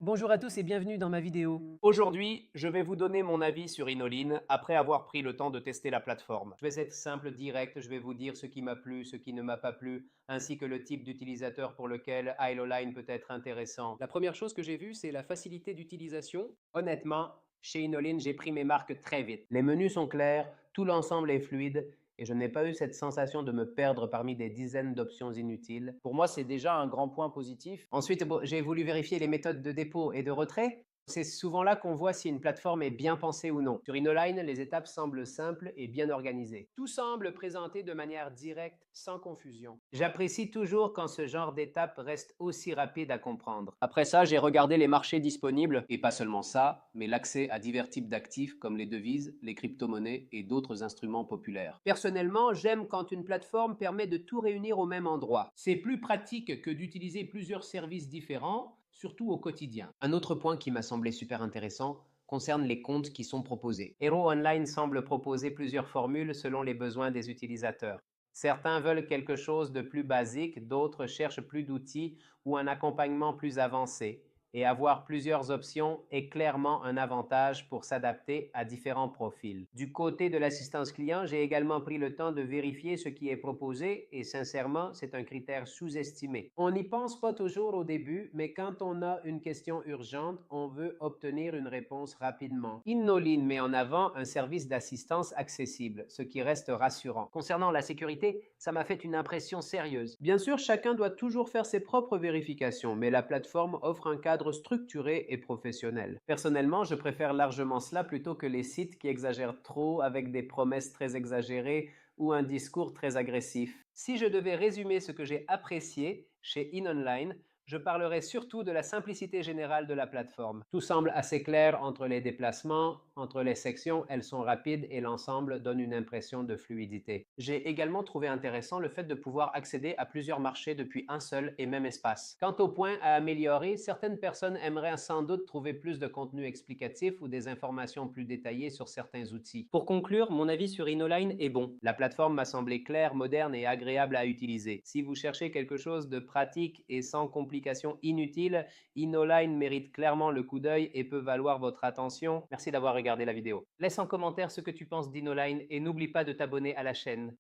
Bonjour à tous et bienvenue dans ma vidéo. Aujourd'hui, je vais vous donner mon avis sur Inoline après avoir pris le temps de tester la plateforme. Je vais être simple, direct, je vais vous dire ce qui m'a plu, ce qui ne m'a pas plu, ainsi que le type d'utilisateur pour lequel iLoline peut être intéressant. La première chose que j'ai vue, c'est la facilité d'utilisation. Honnêtement, chez Inoline, j'ai pris mes marques très vite. Les menus sont clairs, tout l'ensemble est fluide et je n'ai pas eu cette sensation de me perdre parmi des dizaines d'options inutiles. Pour moi, c'est déjà un grand point positif. Ensuite, j'ai voulu vérifier les méthodes de dépôt et de retrait. C'est souvent là qu'on voit si une plateforme est bien pensée ou non. Sur Inoline, les étapes semblent simples et bien organisées. Tout semble présenté de manière directe, sans confusion. J'apprécie toujours quand ce genre d'étape reste aussi rapide à comprendre. Après ça, j'ai regardé les marchés disponibles, et pas seulement ça, mais l'accès à divers types d'actifs comme les devises, les crypto-monnaies et d'autres instruments populaires. Personnellement, j'aime quand une plateforme permet de tout réunir au même endroit. C'est plus pratique que d'utiliser plusieurs services différents, surtout au quotidien. Un autre point qui m'a semblé super intéressant concerne les comptes qui sont proposés. Hero Online semble proposer plusieurs formules selon les besoins des utilisateurs. Certains veulent quelque chose de plus basique, d'autres cherchent plus d'outils ou un accompagnement plus avancé. Et avoir plusieurs options est clairement un avantage pour s'adapter à différents profils. Du côté de l'assistance client, j'ai également pris le temps de vérifier ce qui est proposé et sincèrement, c'est un critère sous-estimé. On n'y pense pas toujours au début, mais quand on a une question urgente, on veut obtenir une réponse rapidement. Innoline met en avant un service d'assistance accessible, ce qui reste rassurant. Concernant la sécurité, ça m'a fait une impression sérieuse. Bien sûr, chacun doit toujours faire ses propres vérifications, mais la plateforme offre un cadre structuré et professionnel. Personnellement, je préfère largement cela plutôt que les sites qui exagèrent trop avec des promesses très exagérées ou un discours très agressif. Si je devais résumer ce que j'ai apprécié chez InOnline, je parlerai surtout de la simplicité générale de la plateforme. Tout semble assez clair entre les déplacements, entre les sections, elles sont rapides et l'ensemble donne une impression de fluidité. J'ai également trouvé intéressant le fait de pouvoir accéder à plusieurs marchés depuis un seul et même espace. Quant au point à améliorer, certaines personnes aimeraient sans doute trouver plus de contenu explicatif ou des informations plus détaillées sur certains outils. Pour conclure, mon avis sur InnoLine est bon. La plateforme m'a semblé claire, moderne et agréable à utiliser. Si vous cherchez quelque chose de pratique et sans complications inutiles, InnoLine mérite clairement le coup d'œil et peut valoir votre attention. Merci d'avoir regardé la vidéo. Laisse en commentaire ce que tu penses d'InnoLine et n'oublie pas de t'abonner à la chaîne.